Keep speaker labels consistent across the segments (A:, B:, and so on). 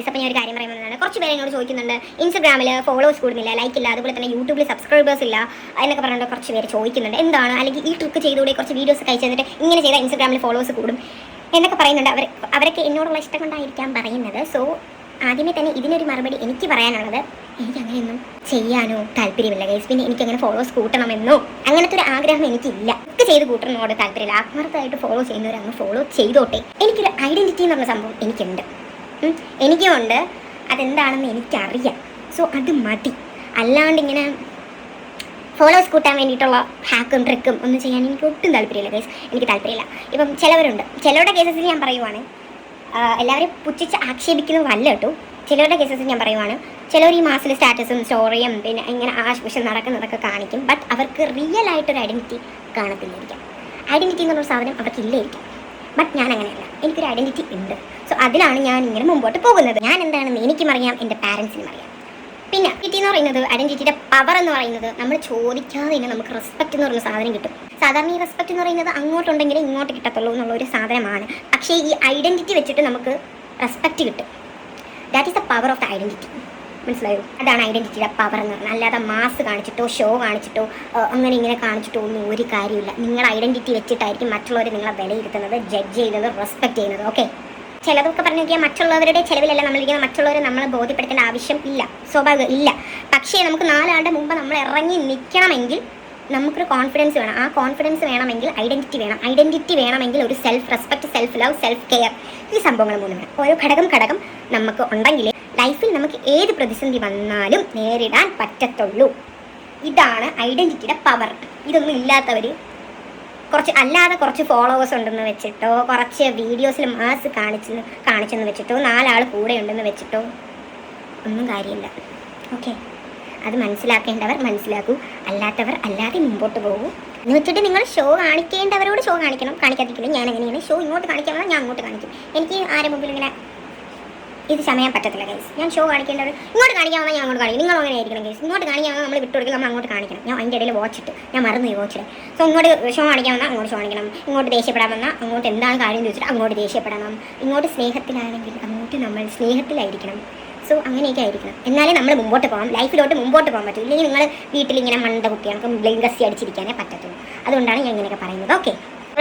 A: അപ്പോൾ ഞാൻ ഒരു കാര്യം പറയുന്നതാണ്, കുറച്ച് പേര് എന്നോട് ചോദിക്കുന്നുണ്ട് ഇൻസ്റ്റാഗ്രാമിൽ ഫോളോവേഴ്സ് കൂടുന്നില്ല, ലൈക്ക് ഇല്ല, അതുപോലെ തന്നെ യൂട്യൂബിൽ സബ്സ്ക്രൈബേഴ്സ് ഇല്ല എന്നൊക്കെ പറഞ്ഞിട്ട് കുറച്ച് പേര് ചോദിക്കുന്നുണ്ട്. എന്താണ്, അല്ലെങ്കിൽ ഈ ട്രിക്ക് ചെയ്തുകൂടെ, കുറച്ച് വീഡിയോസ് കഴിച്ച് തന്നിട്ട് ഇങ്ങനെ ചെയ്താൽ ഇൻസ്റ്റാഗ്രാമിൽ ഫോളോവേഴ്സ് കൂടും എന്നൊക്കെ പറയുന്നുണ്ട്. അവരൊക്കെ എന്നോടുള്ള ഇഷ്ടം കൊണ്ടായിരിക്കാം പറയുന്നത്. സോ ആദ്യമേ തന്നെ ഇതിനൊരു മറുപടി എനിക്ക് പറയാനുള്ളത്, എനിക്കങ്ങനെയൊന്നും ചെയ്യാനോ താല്പര്യമില്ല ഗൈസ്. പിന്നെ എനിക്കങ്ങനെ ഫോളോവേഴ്സ് കൂട്ടണമെന്നോ അങ്ങനത്തെ ഒരു ആഗ്രഹം എനിക്കില്ല. ഒക്കെ ചെയ്ത് കൂട്ടണോട് താല്പര്യമില്ല. ആത്മാർത്ഥമായിട്ട് ഫോളോ ചെയ്യുന്നവരങ്ങ് ഫോളോ ചെയ്തോട്ടെ. എനിക്കൊരു ഐഡൻറ്റിറ്റി എന്ന് പറഞ്ഞ സംഭവം എനിക്കുണ്ട്, എനിക്കുമുണ്ട്. അതെന്താണെന്ന് എനിക്കറിയാം. സോ അത് മതി. അല്ലാണ്ട് ഇങ്ങനെ ഫോളോവേഴ്സ് കൂട്ടാൻ വേണ്ടിയിട്ടുള്ള ഹാക്കും ട്രിക്കും ഒന്നും ചെയ്യാൻ എനിക്ക് ഒട്ടും താല്പര്യമില്ല ഗൈസ്. എനിക്ക് താല്പര്യമില്ല. ഇപ്പം ചിലവരുടെ കേസസിൽ ഞാൻ പറയുവാണ്, എല്ലാവരും പുച്ഛിച്ച് ആക്ഷേപിക്കുന്നതല്ല കേട്ടോ. ചിലവരുടെ കേസസിൽ ഞാൻ പറയുവാണ്, ചിലവർ ഈ മാസിൽ സ്റ്റാറ്റസും സ്റ്റോറിയും പിന്നെ ഇങ്ങനെ ആവശ്യം നടക്കുന്നതൊക്കെ കാണിക്കും. ബട്ട് അവർക്ക് റിയൽ ആയിട്ടൊരു ഐഡൻറ്റിറ്റി കാണത്തില്ലായിരിക്കാം. ഐഡൻറ്റിറ്റി എന്നുള്ള സാധനം അവർക്ക് ഇല്ലായിരിക്കും. ബട്ട് ഞാൻ അങ്ങനെയല്ല, എനിക്കൊരു ഐഡൻറ്റിറ്റി ഉണ്ട്. സോ അതിലാണ് ഞാൻ ഇങ്ങനെ മുമ്പോട്ട് പോകുന്നത്. ഞാൻ എന്താണെന്ന് എനിക്കും അറിയാം, എൻ്റെ പാരൻസിനും അറിയാം. പിന്നെ ഐഡൻറ്റിറ്റി എന്ന് പറയുന്നത്, ഐഡൻറ്റിറ്റിയുടെ പവർ എന്ന് പറയുന്നത്, നമ്മൾ ചോദിക്കാതെ തന്നെ നമുക്ക് റെസ്പെക്റ്റ് എന്ന് പറയുന്ന സാധനം കിട്ടും. സാധാരണ ഈ റെസ്പെക്റ്റ് എന്ന് പറയുന്നത് അങ്ങോട്ടുണ്ടെങ്കിൽ ഇങ്ങോട്ട് കിട്ടത്തുള്ളൂ എന്നുള്ളൊരു സാധനമാണ്. പക്ഷേ ഈ ഐഡൻറ്റിറ്റി വെച്ചിട്ട് നമുക്ക് റെസ്പെക്റ്റ് കിട്ടും. That is the power of the identity. മനസ്സിലായോ? അതാണ് ഐഡൻറ്റിറ്റിയുടെ പവർ എന്ന് പറഞ്ഞാൽ. അല്ലാതെ മാസ് കാണിച്ചിട്ടോ ഷോ കാണിച്ചിട്ടോ അങ്ങനെ ഇങ്ങനെ കാണിച്ചിട്ടോ ഒന്നും ഒരു കാര്യമില്ല. നിങ്ങളുടെ ഐഡൻറ്റിറ്റി വെച്ചിട്ടായിരിക്കും മറ്റുള്ളവർ നിങ്ങളെ വിലയിരുത്തുന്നത്, ജഡ്ജ് ചെയ്യുന്നത്, റെസ്പെക്റ്റ് ചെയ്യുന്നത്. ഓക്കെ, ചിലതൊക്കെ പറഞ്ഞു നോക്കിയാൽ മറ്റുള്ളവരുടെ ചിലവിലല്ല നമ്മളിരിക്കുന്ന, മറ്റുള്ളവരെ നമ്മളെ ബോധ്യപ്പെടുത്തേണ്ട ആവശ്യം ഇല്ല, സ്വാഭാവികം ഇല്ല. പക്ഷേ നമുക്ക് 4 ആളുടെ മുമ്പ് നമ്മൾ ഇറങ്ങി നിൽക്കണമെങ്കിൽ നമുക്കൊരു കോൺഫിഡൻസ് വേണം. ആ കോൺഫിഡൻസ് വേണമെങ്കിൽ ഐഡൻറ്റിറ്റി വേണം. ഐഡൻറ്റിറ്റി വേണമെങ്കിൽ ഒരു self respect, self love, self care, ഈ സംഭവങ്ങൾ 3 വേണം. ഓരോ ഘടകം നമുക്ക് ഉണ്ടെങ്കിൽ ലൈഫിൽ നമുക്ക് ഏത് പ്രതിസന്ധി വന്നാലും നേരിടാൻ പറ്റത്തുള്ളൂ. ഇതാണ് ഐഡൻറ്റിറ്റിയുടെ പവർ. ഇതൊന്നും ഇല്ലാത്തവർ കുറച്ച് ഫോളോവേഴ്സ് ഉണ്ടെന്ന് വെച്ചിട്ടോ, കുറച്ച് വീഡിയോസിൽ മാസ് കാണിച്ചെന്ന് വെച്ചിട്ടോ, 4 ആൾ കൂടെ ഉണ്ടെന്ന് വെച്ചിട്ടോ ഒന്നും കാര്യമില്ല. ഓക്കെ, അത് മനസ്സിലാക്കേണ്ടവർ മനസ്സിലാക്കൂ, അല്ലാത്തവർ അല്ലാതെ മുമ്പോട്ട് പോകൂ. എന്ന് വെച്ചിട്ട് നിങ്ങൾ ഷോ കാണിക്കേണ്ടവരോട് ഷോ കാണിക്കണം, കാണിക്കാതിരിക്കില്ല. ഞാൻ എങ്ങനെയാണ് ഷോ ഇങ്ങോട്ട് കാണിക്കാമെന്നാൽ ഞാൻ അങ്ങോട്ട് കാണിക്കും. എനിക്ക് ആരെ മുമ്പിൽ ഇങ്ങനെ ഇത് സമയം പറ്റത്തില്ല ഗൈസ്. ഞാൻ ഷോ കാണിക്കേണ്ടവർ ഇങ്ങോട്ട് കാണിക്കാമെന്നാൽ ഞാൻ അങ്ങോട്ട് കാണിക്കും. നിങ്ങൾ അങ്ങനെ ആയിരിക്കണം ഗൈസ്. ഇങ്ങോട്ട് കാണിക്കാമെന്നാൽ നമ്മൾ വിട്ടുകൊടുക്കും, നമ്മൾ അങ്ങോട്ട് കാണിക്കണം. ഞാൻ അതിൻ്റെ ഇടയിൽ വാച്ചിട്ട് ഞാൻ മറന്നു വാച്ചിട്ട്. സോ ഇങ്ങോട്ട് ഷോ കാണിക്കാമെന്നാൽ അങ്ങോട്ട് ഷോ കാണിക്കണം, ഇങ്ങോട്ട് ദേഷ്യപ്പെടാമെന്നാൽ അങ്ങോട്ട് എന്താണ് കാര്യം ചോദിച്ചിട്ട് അങ്ങോട്ട് ദേഷ്യപ്പെടണം, ഇങ്ങോട്ട് സ്നേഹത്തിലാണെങ്കിൽ അങ്ങോട്ട് നമ്മൾ സ്നേഹത്തിലായിരിക്കണം. സോ അങ്ങനെയൊക്കെ ആയിരിക്കണം, എന്നാലേ നമ്മൾ മുമ്പോട്ട് പോകാം, ലൈഫിലോട്ട് മുമ്പോട്ട് പോകാൻ പറ്റും. ഇല്ലെങ്കിൽ നിങ്ങൾ വീട്ടിലിങ്ങനെ മണ്ട കുത്തി നമുക്ക് ബ്ലെയിൻഗസി അടിച്ചിരിക്കാനേ പറ്റത്തുള്ളൂ. അതുകൊണ്ടാണ് ഞാൻ ഇങ്ങനെയൊക്കെ പറയുന്നത്. ഓക്കെ,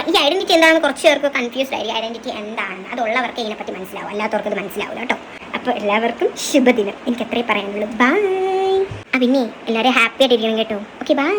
A: ഈ ഐഡൻറ്റിറ്റി എന്താണെന്ന് കുറച്ച് പേർക്ക് കൺഫ്യൂസ്ഡ് ആയിരിക്കും. ഐഡൻറ്റിറ്റി എന്താണെന്ന് അതുള്ളവർക്ക് ഇതിനെപ്പറ്റി മനസ്സിലാവും, അല്ലാത്തവർക്ക് ഇത് മനസ്സിലാവില്ല കേട്ടോ. അപ്പോൾ എല്ലാവർക്കും ശുഭദിനം. എനിക്ക് എത്രയും പറയാനുള്ളൂ. ബൈ. പിന്നെ എല്ലാവരും ഹാപ്പി ആയിട്ടിരിക്കണം കേട്ടോ. Okay, by.